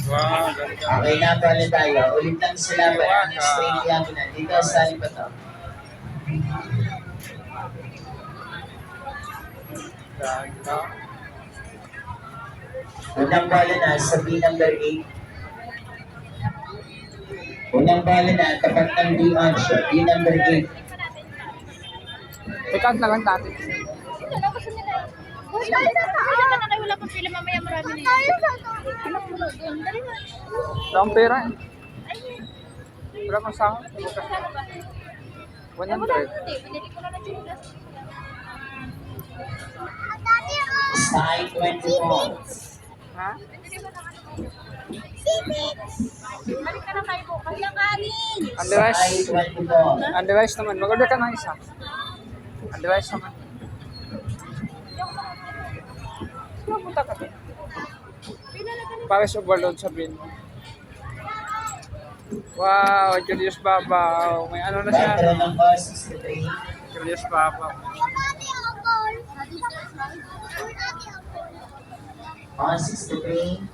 Wow, ganda. Okay na, pala tayo. Ulit lang sila ba? Ang straight lang na. Dito, saan ba to? Ganda. Unang bala na sa B number 8. Unang bala na, tapat ng D answer. B number 8. Ikaw na lang natin. Wala pang pila mamaya marami na yan. Dali mo. Wala akong pera eh. Wala akong sahod. 100. Binili ko na ng chilas. Side 24. Ha? Balik ka na tayo bukas. Yung kanin. Otherwise, Side 24. otherwise naman. Mag-order ka ng isa. Otherwise naman. Pupunta ka din. Paris overload sabihin mo. Wow, Julius Babaw. May ano na siya. Veteran ng bar 63. Julius Babaw. Bar 63.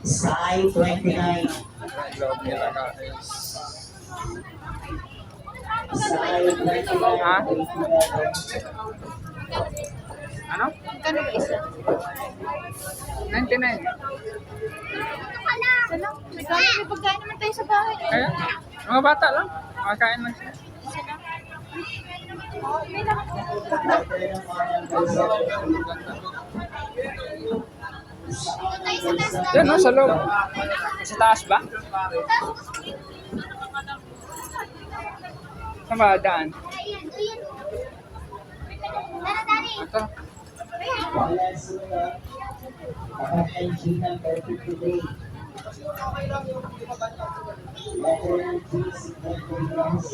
Side 29. Loob nila guys. Side 29. Ha? Ano? Kano ba isa? 99. Ano? May pagkain naman tayo sa bahay. Kaya, mga bata lang. Makakain lang siya. Isa lang. May lang. Yan no, sa loob. Sa taas ba? Saan ba daan? Ito. Wala sila. Tapat ng G number 53. Veteran G 63.